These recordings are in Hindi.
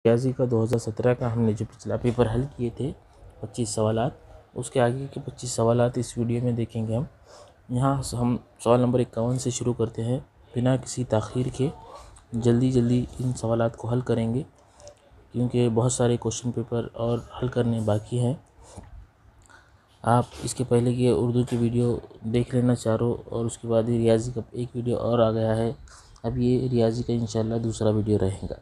रियाजी का 2017 का हमने जो पिछला पेपर हल किए थे 25 सवालात, उसके आगे के 25 सवालात इस वीडियो में देखेंगे। हम यहाँ हम सवाल नंबर 51 से शुरू करते हैं। बिना किसी ताख़ीर के जल्दी इन सवालात को हल करेंगे, क्योंकि बहुत सारे क्वेश्चन पेपर और हल करने बाकी हैं। आप इसके पहले की उर्दू की वीडियो देख लेना चारों, और उसके बाद ही रियाजी का एक वीडियो और आ गया है। अब ये रियाजी का इंशाल्लाह दूसरा वीडियो रहेगा।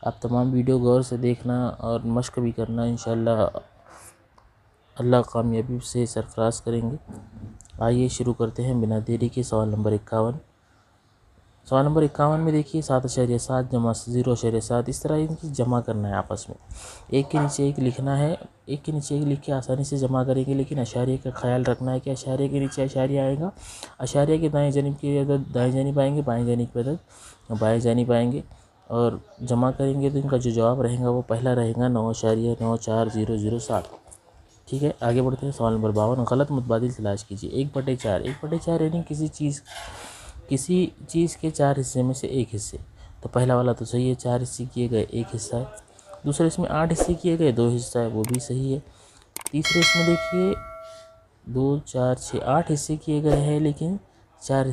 आप तमाम वीडियो गौर से देखना और मश्क भी करना। इंशाल्लाह अल्लाह कामयाबी से सरफराज करेंगे। आइए शुरू करते हैं बिना देरी के। सवाल नंबर 51। सवाल नंबर 51 में देखिए 7.7 जमा 0.7, इस तरह इनकी जमा करना है आपस में। एक के नीचे एक लिखना है, एक के नीचे एक लिख के आसानी से जमा करेंगे, लेकिन अशारिये का ख्याल रखना है कि अशारिये के नीचे अशारिया आएगा। अशारिये के दाएं जानिब की अदद दाएं जानिब आएंगे, बाएं जानिब की अदद बाएं जानिब आएंगे, और जमा करेंगे तो इनका जो जवाब रहेगा वो पहला रहेगा 9.94007। ठीक है, आगे बढ़ते हैं। सवाल नंबर 52। गलत मुतबादिल तलाश कीजिए। 1/4 1/4 यानी किसी चीज़ के 4 हिस्से में से एक हिस्से। तो पहला वाला तो सही है, 4 हिस्से किए गए 1 हिस्सा है। दूसरे इसमें 8 हिस्से किए गए 2 हिस्सा है, वो भी सही है। तीसरे इसमें देखिए 2 4 6 8 हिस्से किए गए हैं, लेकिन 4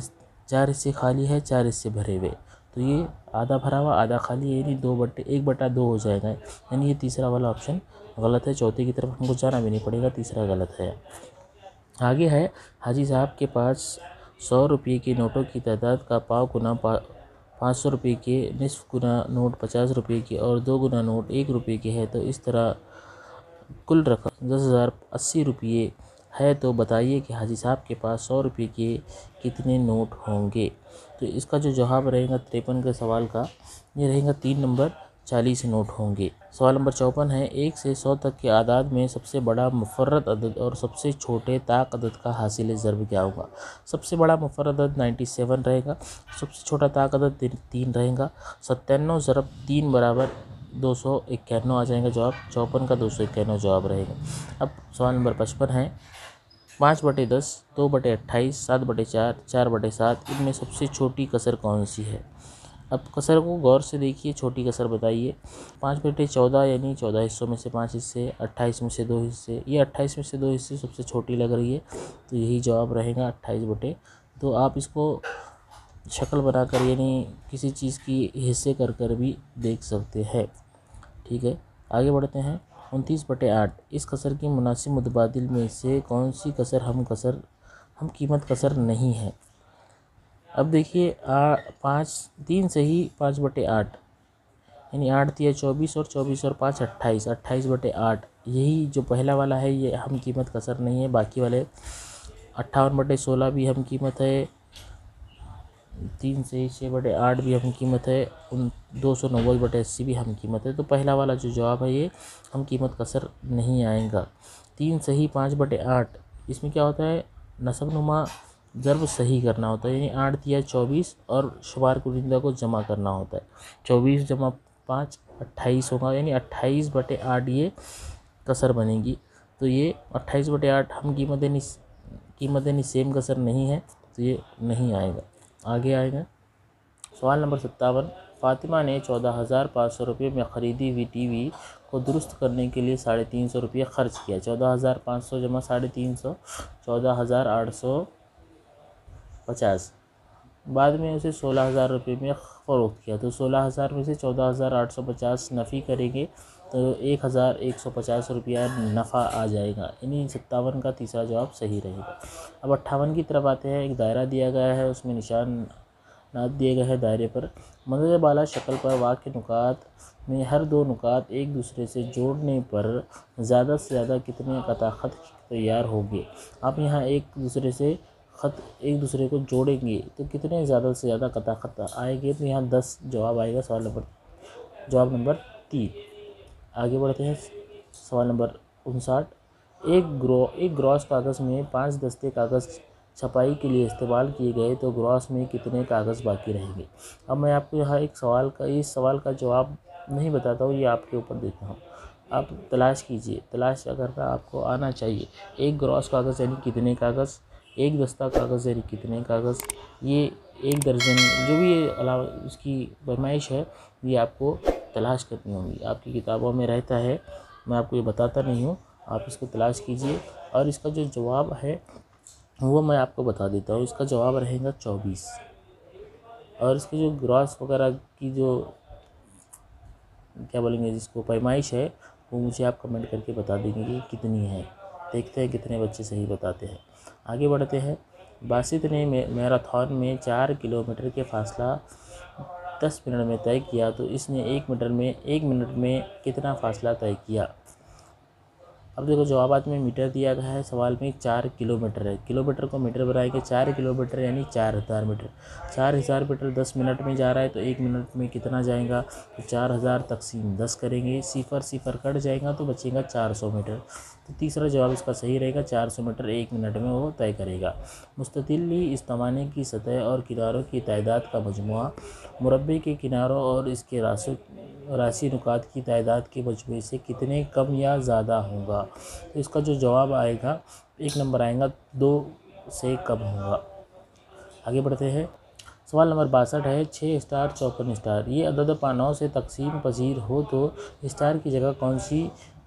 हिस्से खाली है, 4 हिस्से भरे हुए। तो ये आधा भरा हुआ आधा खाली है, यानी 1/2 हो जाएगा। यानी ये तीसरा वाला ऑप्शन गलत है। चौथे की तरफ हमको जाना भी नहीं पड़ेगा, तीसरा गलत है। आगे है, हाजी साहब के पास 100 रुपये के नोटों की तादाद का पाव गुना 500 रुपये के, निस्फ गुना नोट 50 रुपये के और 2 गुना नोट 1 रुपये के है। तो इस तरह कुल रकम 10,080 रुपये है। तो बताइए कि हाजी साहब के पास 100 रुपये के कितने नोट होंगे। तो इसका जो जवाब रहेगा 53 के सवाल का, ये रहेगा 3 नंबर 40 नोट होंगे। सवाल नंबर 54 है, 1 से 100 तक के आदाद में सबसे बड़ा मुफर्रद अदद और सबसे छोटे ताक अदद का हासिल ज़र्ब क्या होगा। सबसे बड़ा मुफर्रद अदद 97 रहेगा, सबसे छोटा ताक अदद 3 रहेगा। 97 ज़रब 3 बराबर 251 आ जाएगा जवाब। 54 का 251 जवाब रहेगा। अब सवाल नंबर 55 है, 5/10, 2/28, 7/4, 4/7, इनमें सबसे छोटी कसर कौन सी है। अब कसर को गौर से देखिए, छोटी कसर बताइए। 5/14 यानी 14 हिस्सों में से 5 हिस्से, 28 में से 2 हिस्से। ये 28 में से 2 हिस्से सबसे छोटी लग रही है, तो यही जवाब रहेगा 28/2। आप इसको शक्ल बनाकर यानी किसी चीज़ की हिस्से कर भी देख सकते हैं। ठीक है, आगे बढ़ते हैं। 29/8, इस कसर की मुनासिब मुतबादिल में से कौन सी कसर हम कीमत कसर नहीं है। अब देखिए 3 से ही 5/8 यानी 8 तिया 24 और 24 और 5 28, 28/8 यही जो पहला वाला है ये हम कीमत कसर नहीं है। बाकी वाले 58/16 भी हम कीमत है, 3 से 6/8 भी हम कीमत है, 290/80 भी हम कीमत है। तो पहला वाला जो जवाब है ये हम कीमत कसर नहीं आएगा। 3 सही 5/8, इसमें क्या होता है, नसब नुमा ज़र्ब सही करना होता है, यानी 8 तिया 24 और शुमार कुनिंदा को जमा करना होता है। 24 जमा 5 28 होगा, यानी 28/8 ये कसर बनेगी। तो ये 28/8 हम कीमत सेम कसर नहीं है, तो ये नहीं आएगा। आगे आएगा सवाल नंबर 57। फ़ातिमा ने 14,500 रुपये में ख़रीदी हुई टीवी को दुरुस्त करने के लिए 350 रुपये खर्च किया। 14,500 जमा 350, 14,850। बाद में उसे 16,000 रुपये में फ़रोख्त किया। तो 16,000 में से 14,850 नफ़ी करेंगे तो 1,150 रुपया नफ़ा आ जाएगा, यानी 57 का तीसरा जवाब सही रहेगा। अब 58 की तरफ आते हैं। एक दायरा दिया गया है, उसमें निशान दिए गए हैं दायरे पर। मदद बाला शक्ल पर वाक़ नुकात में हर 2 नुकात एक दूसरे से जोड़ने पर ज़्यादा से ज़्यादा कितने कता ख़त तैयार होंगे। आप यहाँ एक दूसरे को जोड़ेंगे तो कितने ज़्यादा से ज़्यादा कता ख़त आएंगे। तो यहाँ 10 जवाब आएगा। जवाब नंबर 3। आगे बढ़ते हैं। सवाल नंबर 59। एक ग्रॉस कागज़ में 5 दस्ते कागज़ छपाई के लिए इस्तेमाल किए गए, तो ग्रॉस में कितने कागज़ बाकी रहेंगे। अब मैं आपको यहाँ इस सवाल का जवाब नहीं बताता हूँ, ये आपके ऊपर देता हूँ। आप तलाश कीजिए, तलाश करना आपको आना चाहिए। एक ग्रॉस कागज़ यानी कितने कागज़, एक दस्ता कागज़ यानी कितने कागज़, ये 1 दर्जन जो भी अलावा उसकी फरमाइश है, ये आपको तलाश करनी होंगी। आपकी किताबों में रहता है, मैं आपको ये बताता नहीं हूँ, आप इसको तलाश कीजिए। और इसका जो जवाब है वो मैं आपको बता देता हूँ। इसका जवाब रहेगा 24। और इसकी जो ग्रॉस वगैरह की जो क्या बोलेंगे जिसको पैमाइश है, वो मुझे आप कमेंट करके बता देंगे कि कितनी है। देखते हैं कितने बच्चे सही बताते हैं। आगे बढ़ते हैं। बासित ने मैराथन में 4 किलोमीटर के फासला 10 मिनट में तय किया, तो इसने 1 मिनट में कितना फासला तय किया। अब देखो जवाबात में मीटर दिया गया है, सवाल में 4 किलोमीटर है। किलोमीटर को मीटर बनाएंगे, 4 किलोमीटर यानी 4000 मीटर। 4000 मीटर 10 मिनट में जा रहा है, तो 1 मिनट में कितना जाएगा, तो 4000 तकसीम 10 करेंगे, सिफर सिफर कट जाएगा तो बचेगा 400 मीटर। तो तीसरा जवाब इसका सही रहेगा, 400 मीटर 1 मिनट में वो तय करेगा। मुस्ततिली इस पैमाने की सतह और किनारों की तादाद का मजमुआ मुरब्बे के किनारों और इसके राशि नुकात की तादाद के मजमूए से कितने कम या ज़्यादा होगा। तो इसका जो जवाब आएगा 1 नंबर आएगा, 2 से कम होगा। आगे बढ़ते हैं। सवाल नंबर 62 है, 6 स्टार 54 स्टार ये अदद 9 से तकसीम पजीर हो तो स्टार की जगह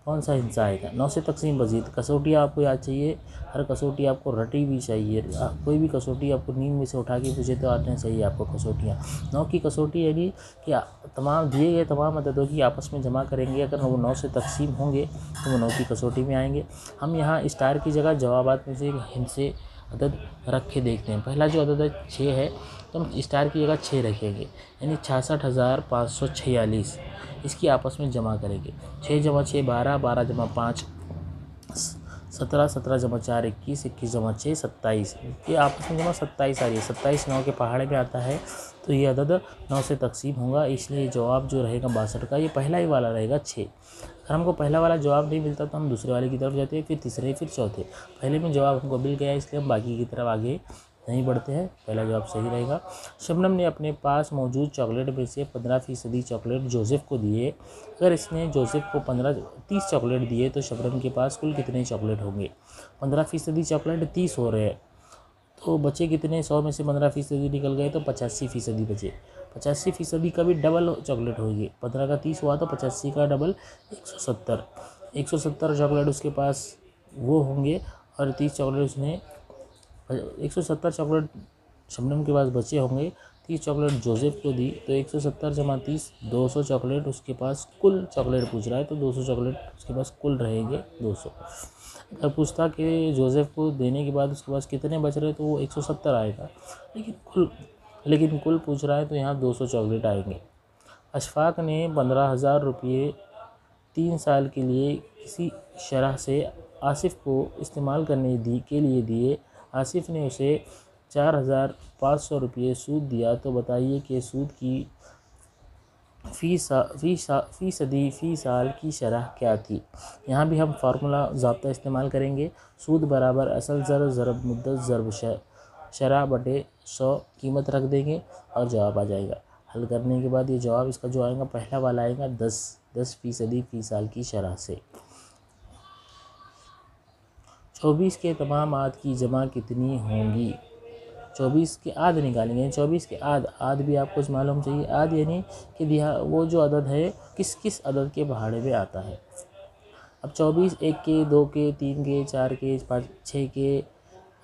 कौन सा हिस्सा आएगा। 9 से तकसीम पजीर कसौटी आपको याद चाहिए, हर कसौटी आपको रटी भी चाहिए। कोई भी कसौटी आपको नींद में से उठा के पूछे तो आते हैं सही आपको कसौटियाँ। 9 की कसौटी यानी कि तमाम दिए गए तमाम अददों की आपस में जमा करेंगे, अगर वो 9 से तकसीम होंगे तो वो 9 की कसौटी में आएंगे। हम यहाँ स्टार की जगह जवाबात में से हिंद से अदद रख के देखते हैं। पहला जो अदद है 6 है, तो हम स्टार की जगह 6 रखेंगे, यानी 66,546 इसकी आपस में जमा करेंगे। 6 जमा 6 12, 12 जमा 5 17, 17 जमा 4 21, 21 जमा 6 27, ये आपस में जमा 27 आ रही है। 27 9 के पहाड़ में आता है, तो ये अदद 9 से तकसीम होगा, इसलिए जवाब जो रहेगा 62 का ये पहला ही वाला रहेगा 6। अगर हमको पहला वाला जवाब नहीं मिलता तो हम दूसरे वाले की तरफ जाते हैं, फिर तीसरे, फिर चौथे। पहले में जवाब हमको मिल गया, इसलिए हम बाकी की तरफ आगे नहीं बढ़ते हैं, पहला जवाब सही रहेगा। शबनम ने अपने पास मौजूद चॉकलेट में से 15% चॉकलेट जोसेफ को दिए। अगर इसने जोसेफ को 30 चॉकलेट दिए तो शबनम के पास कुल कितने चॉकलेट होंगे। 15% चॉकलेट 30 हो रहे हैं, तो बचे कितने, 100 में से 15% निकल गए तो 85% बचे। 85% का भी डबल चॉकलेट होगी, 15 का 30 हुआ तो 85 का डबल 170 चॉकलेट उसके पास वो होंगे, और 30 चॉकलेट उसने 170 चॉकलेट शबनम के पास बचे होंगे। 30 चॉकलेट जोसेफ को दी, तो 170 जमा 30 200 चॉकलेट उसके पास कुल चॉकलेट पूछ रहा है, तो 200 चॉकलेट उसके पास कुल रहेंगे 200। अगर पूछता कि जोसेफ को देने के बाद उसके पास कितने बच रहे तो वो 170 आएगा, लेकिन कुल पूछ रहा है तो यहाँ 200 चॉकलेट आएंगे। अशफाक ने 15,000 रुपये 3 साल के लिए किसी शरह से आसिफ को इस्तेमाल करने के लिए दिए। आसिफ ने उसे 4,500 रुपये सूद दिया, तो बताइए कि सूद की फ़ी साल की शरह क्या थी। यहाँ भी हम फार्मूला ज़ाब्ता इस्तेमाल करेंगे। सूद बराबर असल ज़रब मुद्दत ज़रब शरह बटे 100 कीमत रख देंगे और जवाब आ जाएगा। हल करने के बाद ये जवाब इसका जो आएगा पहला वाला आएगा 10% फ़ी साल की शरह से। 24 के तमाम आद की जमा कितनी होंगी। 24 के आद निकालेंगे। 24 के आद भी आपको मालूम चाहिए। आद यानी कि वो जो अदद है किस अदद के पहाड़े में आता है। अब 24 1 के, 2 के, 3 के, 4 के, 5 6 के,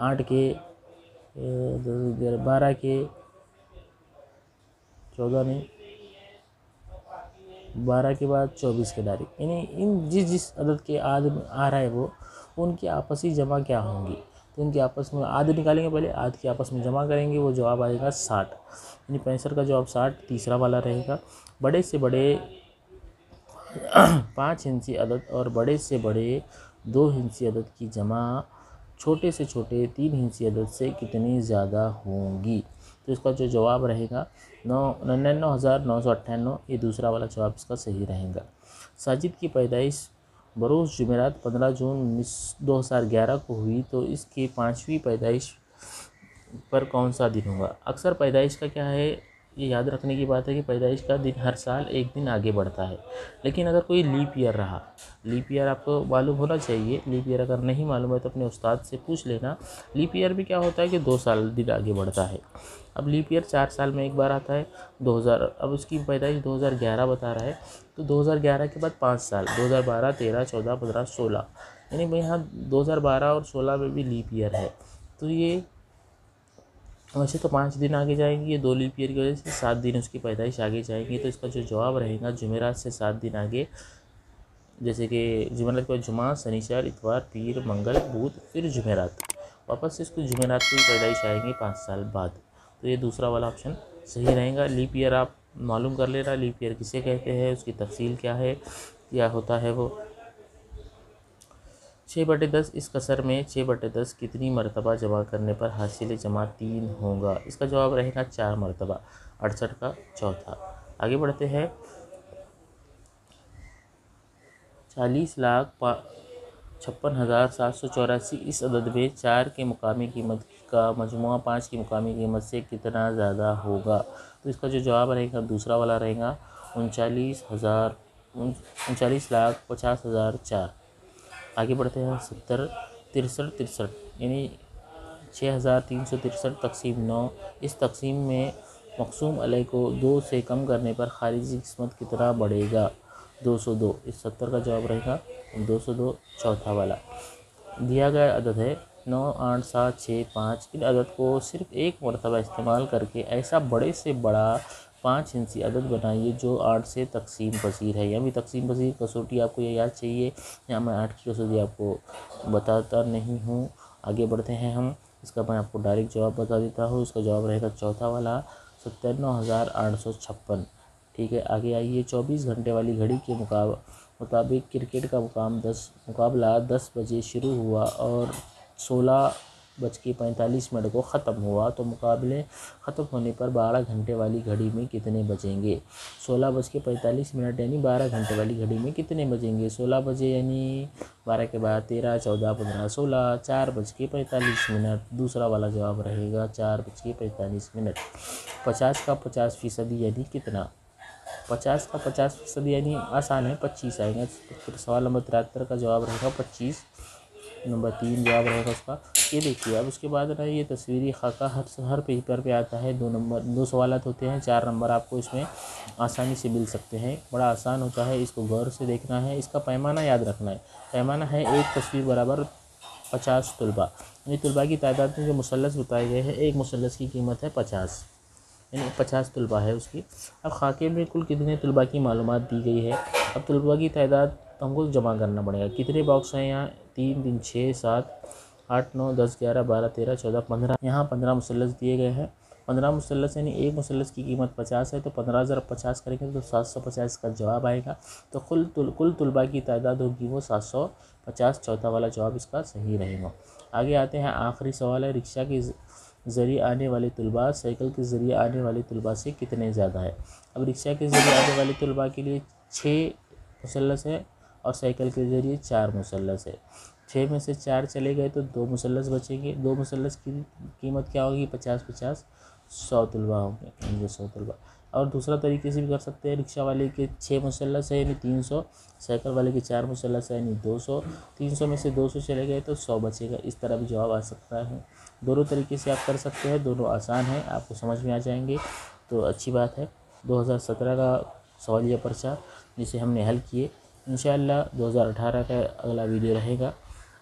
8 के, 12 के, 14 नहीं, 12 के बाद 24 के डायरेक्ट, यानी इन जिस अदद के आद में आ रहा है वो उनकी आपसी जमा क्या होंगी। तो उनकी आपस में आद निकालेंगे, पहले आद की आपस में जमा करेंगे, वो जवाब आएगा 60, यानी 65 का जवाब 60 तीसरा वाला रहेगा। बड़े से बड़े 5 हिंसी अदद और बड़े से बड़े 2 हिंसी अदद की जमा छोटे से छोटे 3 हिंसी अदद से कितनी ज़्यादा होंगी। तो इसका जो जवाब रहेगा 99,998, ये दूसरा वाला जवाब इसका सही रहेगा। साजिद की पैदाइश बरोज़ जुमेरात 15 जून 2011 को हुई, तो इसकी 5वीं पैदाइश पर कौन सा दिन होगा। अक्सर पैदाइश का क्या है, ये याद रखने की बात है कि पैदाइश का दिन हर साल एक दिन आगे बढ़ता है। लेकिन अगर कोई लीप ईयर रहा, लीप ईयर आपको मालूम होना चाहिए, लीप ईयर अगर नहीं मालूम है तो अपने उस्ताद से पूछ लेना। लीप ईयर भी क्या होता है कि 2 साल दिन आगे बढ़ता है। अब लीप ईयर 4 साल में एक बार आता है 2000, अब उसकी पैदाइश 2011 बता रहा है, तो 2011 के बाद 5 साल 2012, 13, 14, 15, 16, यानी भाई यहाँ 2012 और 16 में भी लीप ईयर है। तो ये वैसे तो 5 दिन आगे जाएंगे, ये 2 लीप ईयर की वजह से 7 दिन उसकी पैदाइश आगे जाएंगी। तो इसका जो जवाब रहेगा जुमेरात से 7 दिन आगे, जैसे कि जुमेरात के बाद जुमा, शनिचर, इतवार, पीर, मंगल, बुध, फिर जुमेरात, वापस से इसको जुमेरात की पैदाइश आएंगी 5 साल बाद। तो ये दूसरा वाला ऑप्शन सही रहेगा। लीप ईयर आप मालूम कर लेना, लीप ईयर किसे कहते हैं, उसकी तफसील क्या है, क्या होता है वो। 6/10 इस कसर में 6/10 कितनी मरतबा जमा करने पर हासिल जमा 3 होगा? इसका जवाब रहेगा 4 मरतबा, 68 का चौथा। आगे बढ़ते हैं। 40,56,784 इस अदद में 4 के मुकामी कीमत का मजमुआ 5 की मुकामी कीमत से कितना ज़्यादा होगा? तो इसका जो जवाब रहेगा दूसरा वाला रहेगा 39,50,004। आगे बढ़ते हैं। 70, 63, यानी 6,363 तकसीम 9, इस तकसीम में मक़सूम अलैह को 2 से कम करने पर खारिजी किस्मत कितना बढ़ेगा? 202। इस 70 का जवाब रहेगा 202, चौथा वाला। दिया गया अदद है 9, 8, 7, 6, 5। इन अदद को सिर्फ एक मरतबा इस्तेमाल करके ऐसा बड़े से बड़ा 5 इंची अदद बनाइए जो 8 से तकसीम पसीर है। यहाँ भी तकसीम पसीर कसौटी आपको ये याद चाहिए, यहाँ मैं 8 की कसौटी आपको बताता नहीं हूँ। आगे बढ़ते हैं हम, इसका मैं आपको डायरेक्ट जवाब बता देता हूँ। इसका जवाब रहेगा चौथा वाला 97,856। ठीक है, आगे आइए। 24 घंटे वाली घड़ी के मुताबिक क्रिकेट का मुकाबला 10 बजे शुरू हुआ और 16:45 को ख़त्म हुआ, तो मुकाबले ख़त्म होने पर 12 घंटे वाली घड़ी में कितने बजेंगे? 16:45 यानी 12 घंटे वाली घड़ी में कितने बजेंगे? 16 बजे यानी 12 के बाद 13, 14, 15, 16, 4:45। दूसरा वाला जवाब रहेगा 4:45। 50 का 50% यानी कितना? 50 का 50% यानी आसान है, 25 आएगा। फिर सवाल नंबर 73 का जवाब रहेगा 25, नंबर 3 जवाब रहेगा उसका। ये देखिए, अब उसके बाद ना ये तस्वीरी खाका हर पेपर पे आता है। 2 सवालात होते हैं, 4 नंबर आपको इसमें आसानी से मिल सकते हैं। बड़ा आसान होता है, इसको गौर से देखना है। इसका पैमाना याद रखना है। पैमाना है एक तस्वीर बराबर 50 तुलबा, यानी तुलबा की तादाद में जो मुसल्लस बताए गए हैं, एक मुसल्लस की कीमत है 50, यानी 50 तुलबा है उसकी। अब खाके में कुल कितने तुलबा की मालूमात दी गई है। अब तुलबा की तादाद हमको जमा करना पड़ेगा। कितने बॉक्स हैं यहाँ? 3, 3, 6, 7, 8, 9, 10, 11, 12, 13, 14, 15। यहाँ 15 मुसल्लस दिए गए हैं। 15 मुसल्लस यानी एक मुसल्लस की कीमत 50 है, तो 15 ज़रा 50 करेंगे तो 750 का जवाब आएगा। तो कुल तुलबा की तादाद होगी वो 750। चौथा वाला जवाब इसका सही रहेगा। आगे आते हैं, आखिरी सवाल है। रिक्शा के ज़रिए आने वाले तुलबा साइकिल के ज़रिए आने वाले तुलबा से कितने ज़्यादा है? अब रिक्शा के ज़रिए आने वाले तुलबा के लिए 6 मुसल्लस है और साइकिल के ज़रिए 4 मुसल्लस है। 6 में से 4 चले गए तो 2 मुसल्लस बचेंगे। 2 मुसल्लस की कीमत क्या होगी? 50-50, 100 तुलबा होंगे, 100 तुलबा। और दूसरा तरीके से भी कर सकते हैं। रिक्शा वाले के 6 मुसल्लस है यानी 300, साइकिल वाले के 4 मुसल्लस है यानी 200। 300 में से 200 चले गए तो 100 बचेगा। इस तरह भी जवाब आ सकता है। दोनों तरीके से आप कर सकते हैं, दोनों आसान हैं, आपको समझ में आ जाएंगे तो अच्छी बात है। 2017 का सवालिया पर्चा जिसे हमने हल किए, इंशाअल्लाह 2018 का अगला वीडियो रहेगा।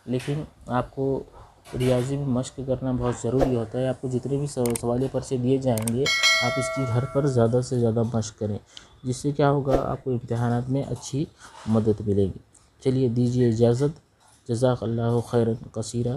लेकिन आपको रियाजी में मश्क करना बहुत ज़रूरी होता है। आपको जितने भी सवालिया पर्चे दिए जाएंगे, आप इसकी घर पर ज़्यादा से ज़्यादा मश्क करें, जिससे क्या होगा, आपको इम्तिहानात में अच्छी मदद मिलेगी। चलिए, दीजिए इजाज़त। जज़ाकल्लाहु खैरन कसीरा।